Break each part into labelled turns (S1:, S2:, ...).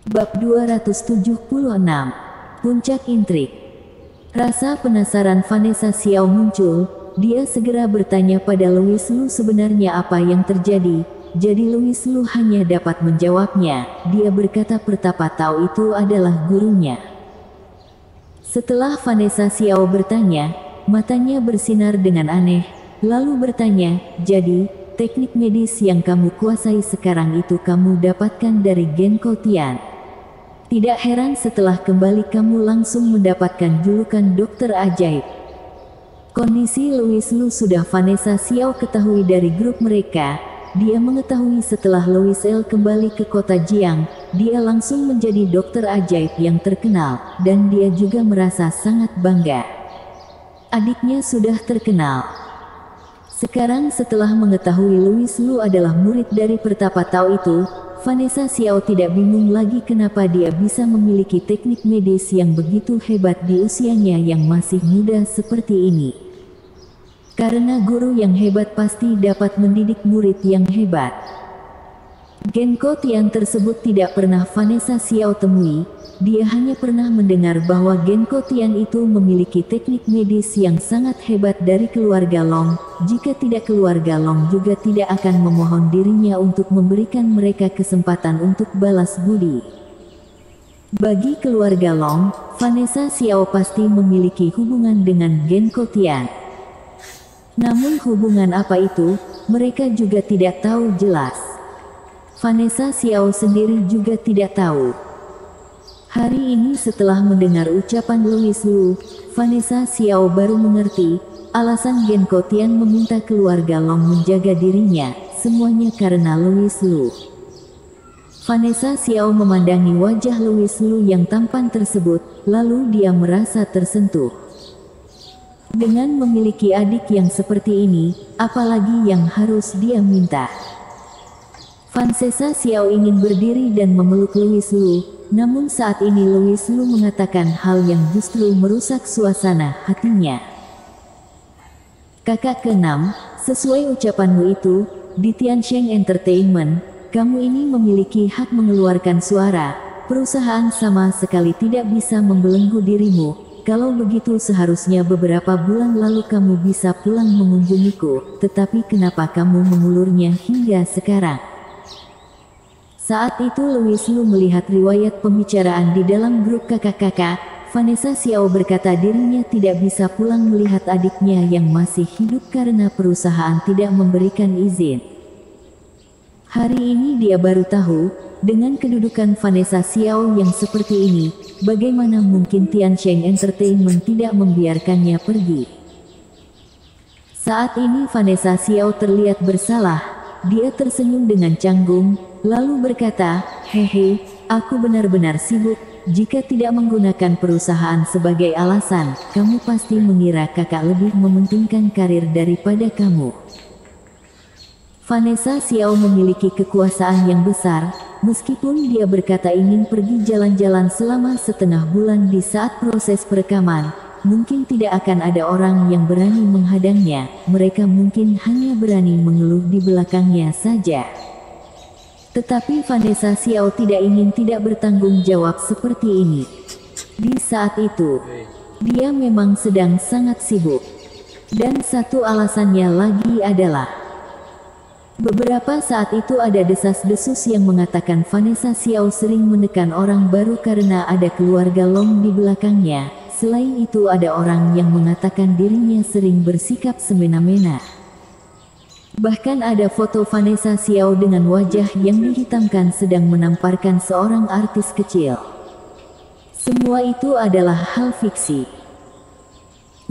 S1: Bab 276. Puncak intrik. Rasa penasaran Vanessa Xiao muncul. Dia segera bertanya pada Louis Lu sebenarnya apa yang terjadi. Jadi Louis Lu hanya dapat menjawabnya. Dia berkata Pertapa Tao itu adalah gurunya. Setelah Vanessa Xiao bertanya, matanya bersinar dengan aneh, lalu bertanya, jadi, teknik medis yang kamu kuasai sekarang itu kamu dapatkan dari Genko Tian. Tidak heran setelah kembali kamu langsung mendapatkan julukan dokter ajaib. Kondisi Louis Lu sudah Vanessa Xiao ketahui dari grup mereka. Dia mengetahui setelah Louis L kembali ke kota Jiang, dia langsung menjadi dokter ajaib yang terkenal, dan dia juga merasa sangat bangga. Adiknya sudah terkenal. Sekarang setelah mengetahui Louis Lu adalah murid dari Pertapa Tao itu, Vanessa Xiao tidak bingung lagi kenapa dia bisa memiliki teknik medis yang begitu hebat di usianya yang masih muda seperti ini. Karena guru yang hebat pasti dapat mendidik murid yang hebat. Genko Tian tersebut tidak pernah Vanessa Xiao temui. Dia hanya pernah mendengar bahwa Genko Tian itu memiliki teknik medis yang sangat hebat dari keluarga Long. Jika tidak keluarga Long juga tidak akan memohon dirinya untuk memberikan mereka kesempatan untuk balas budi. Bagi keluarga Long, Vanessa Xiao pasti memiliki hubungan dengan Genko Tian. Namun hubungan apa itu, mereka juga tidak tahu jelas. Vanessa Xiao sendiri juga tidak tahu. Hari ini setelah mendengar ucapan Louis Lu, Vanessa Xiao baru mengerti, alasan Genko Tian meminta keluarga Long menjaga dirinya, semuanya karena Louis Lu. Vanessa Xiao memandangi wajah Louis Lu yang tampan tersebut, lalu dia merasa tersentuh. Dengan memiliki adik yang seperti ini, apalagi yang harus dia minta? Vanessa Xiao ingin berdiri dan memeluk Louis Lu, namun saat ini Louis Lu mengatakan hal yang justru merusak suasana hatinya. Kakak keenam, sesuai ucapanmu itu, di Tiansheng Entertainment, kamu ini memiliki hak mengeluarkan suara. Perusahaan sama sekali tidak bisa membelenggu dirimu. Kalau begitu seharusnya beberapa bulan lalu kamu bisa pulang mengunjungiku, tetapi kenapa kamu mengulurnya hingga sekarang? Saat itu Louis Lu melihat riwayat pembicaraan di dalam grup kakak-kakak. Vanessa Xiao berkata dirinya tidak bisa pulang melihat adiknya yang masih hidup karena perusahaan tidak memberikan izin. Hari ini dia baru tahu, dengan kedudukan Vanessa Xiao yang seperti ini, bagaimana mungkin Tiansheng Entertainment tidak membiarkannya pergi. Saat ini Vanessa Xiao terlihat bersalah. Dia tersenyum dengan canggung, lalu berkata, hehe, aku benar-benar sibuk. Jika tidak menggunakan perusahaan sebagai alasan, kamu pasti mengira kakak lebih mementingkan karir daripada kamu. Vanessa Xiao memiliki kekuasaan yang besar, meskipun dia berkata ingin pergi jalan-jalan selama setengah bulan di saat proses perekaman, mungkin tidak akan ada orang yang berani menghadangnya, mereka mungkin hanya berani mengeluh di belakangnya saja. Tetapi Vanessa Xiao tidak ingin tidak bertanggung jawab seperti ini. Di saat itu, dia memang sedang sangat sibuk. Dan satu alasannya lagi adalah, beberapa saat itu ada desas-desus yang mengatakan Vanessa Xiao sering menekan orang baru karena ada keluarga Long di belakangnya. Selain itu ada orang yang mengatakan dirinya sering bersikap semena-mena. Bahkan ada foto Vanessa Xiao dengan wajah yang dihitamkan sedang menamparkan seorang artis kecil. Semua itu adalah hal fiksi.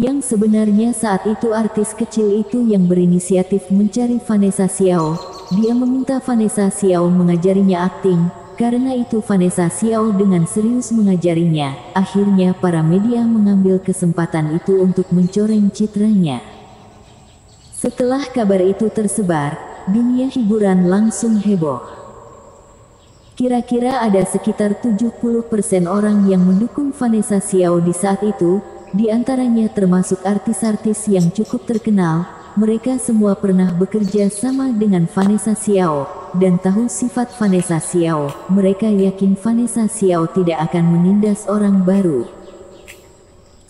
S1: Yang sebenarnya saat itu artis kecil itu yang berinisiatif mencari Vanessa Xiao. Dia meminta Vanessa Xiao mengajarinya akting, karena itu Vanessa Xiao dengan serius mengajarinya. Akhirnya para media mengambil kesempatan itu untuk mencoreng citranya. Setelah kabar itu tersebar, dunia hiburan langsung heboh. Kira-kira ada sekitar 70% orang yang mendukung Vanessa Xiao di saat itu. Di antaranya termasuk artis-artis yang cukup terkenal, mereka semua pernah bekerja sama dengan Vanessa Xiao. dan tahu sifat Vanessa Xiao, mereka yakin Vanessa Xiao tidak akan menindas orang baru.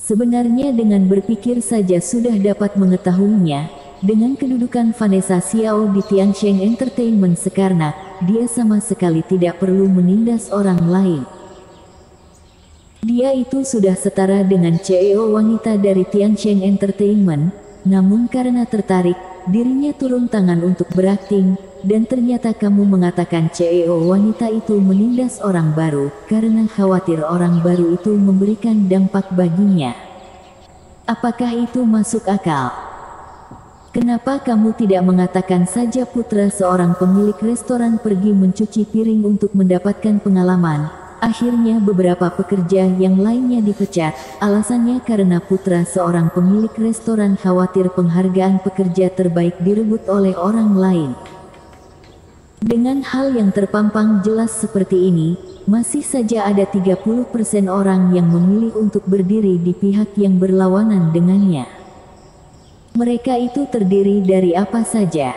S1: Sebenarnya dengan berpikir saja sudah dapat mengetahuinya, dengan kedudukan Vanessa Xiao di Tiansheng Entertainment sekarang, dia sama sekali tidak perlu menindas orang lain. Dia itu sudah setara dengan CEO wanita dari Tiansheng Entertainment, namun karena tertarik, dirinya turun tangan untuk berakting, dan ternyata kamu mengatakan CEO wanita itu menindas orang baru, karena khawatir orang baru itu memberikan dampak baginya. Apakah itu masuk akal? Kenapa kamu tidak mengatakan saja putra seorang pemilik restoran pergi mencuci piring untuk mendapatkan pengalaman? Akhirnya beberapa pekerja yang lainnya dipecat, alasannya karena putra seorang pemilik restoran khawatir penghargaan pekerja terbaik direbut oleh orang lain. Dengan hal yang terpampang jelas seperti ini, masih saja ada 30% orang yang memilih untuk berdiri di pihak yang berlawanan dengannya. Mereka itu terdiri dari apa saja?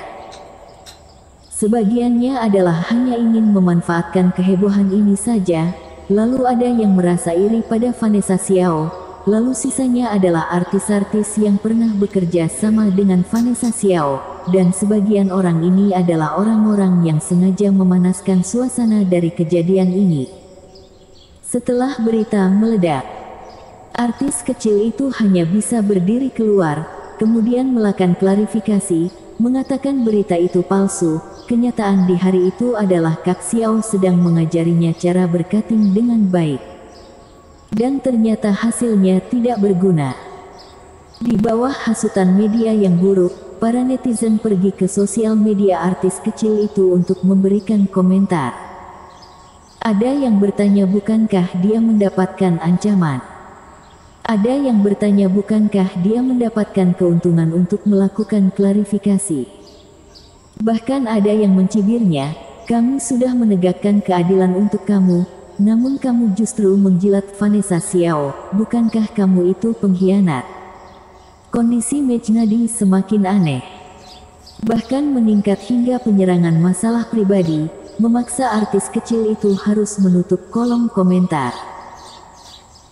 S1: Sebagiannya adalah hanya ingin memanfaatkan kehebohan ini saja, lalu ada yang merasa iri pada Vanessa Xiao, lalu sisanya adalah artis-artis yang pernah bekerja sama dengan Vanessa Xiao, dan sebagian orang ini adalah orang-orang yang sengaja memanaskan suasana dari kejadian ini. Setelah berita meledak, artis kecil itu hanya bisa berdiri keluar, kemudian melakukan klarifikasi, mengatakan berita itu palsu. Kenyataan di hari itu adalah Kak Xiao sedang mengajarinya cara berkating dengan baik. Dan ternyata hasilnya tidak berguna. Di bawah hasutan media yang buruk, para netizen pergi ke sosial media artis kecil itu untuk memberikan komentar. Ada yang bertanya bukankah dia mendapatkan ancaman? Ada yang bertanya bukankah dia mendapatkan keuntungan untuk melakukan klarifikasi? Bahkan ada yang mencibirnya, kami sudah menegakkan keadilan untuk kamu, namun kamu justru menjilat Vanessa Xiao, bukankah kamu itu pengkhianat? Kondisi Mejnadi semakin aneh. Bahkan meningkat hingga penyerangan masalah pribadi, memaksa artis kecil itu harus menutup kolom komentar.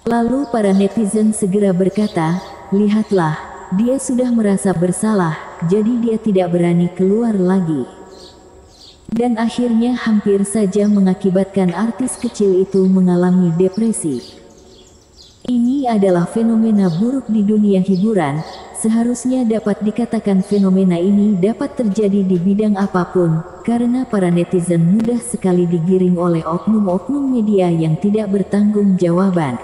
S1: Lalu para netizen segera berkata, lihatlah, dia sudah merasa bersalah, jadi dia tidak berani keluar lagi. Dan akhirnya hampir saja mengakibatkan artis kecil itu mengalami depresi. Ini adalah fenomena buruk di dunia hiburan, seharusnya dapat dikatakan fenomena ini dapat terjadi di bidang apapun, karena para netizen mudah sekali digiring oleh oknum-oknum media yang tidak bertanggung jawaban.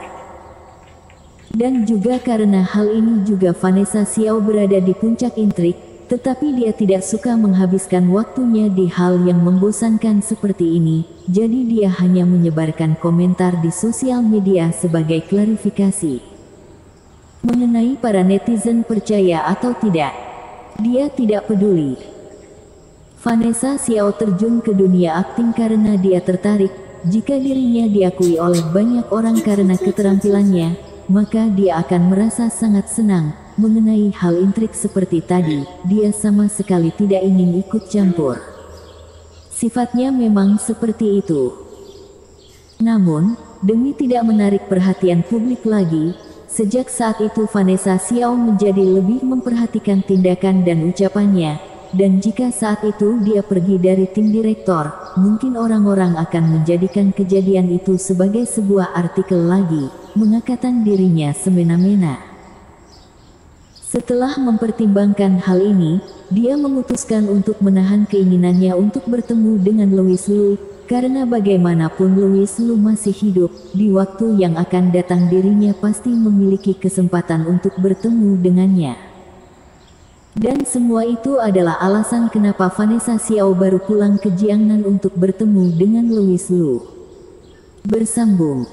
S1: Dan juga karena hal ini juga Vanessa Xiao berada di puncak intrik, tetapi dia tidak suka menghabiskan waktunya di hal yang membosankan seperti ini, jadi dia hanya menyebarkan komentar di sosial media sebagai klarifikasi. Mengenai para netizen percaya atau tidak, dia tidak peduli. Vanessa Xiao terjun ke dunia akting karena dia tertarik, jika dirinya diakui oleh banyak orang karena keterampilannya, maka dia akan merasa sangat senang. Mengenai hal intrik seperti tadi, dia sama sekali tidak ingin ikut campur. Sifatnya memang seperti itu. Namun, demi tidak menarik perhatian publik lagi, sejak saat itu Vanessa Xiao menjadi lebih memperhatikan tindakan dan ucapannya, dan jika saat itu dia pergi dari tim direktor, mungkin orang-orang akan menjadikan kejadian itu sebagai sebuah artikel lagi, mengatakan dirinya semena-mena. Setelah mempertimbangkan hal ini, dia memutuskan untuk menahan keinginannya untuk bertemu dengan Louis Liu, karena bagaimanapun Louis Liu masih hidup, di waktu yang akan datang dirinya pasti memiliki kesempatan untuk bertemu dengannya. Dan semua itu adalah alasan kenapa Vanessa Xiao baru pulang ke Jiangnan untuk bertemu dengan Louis Liu. Bersambung.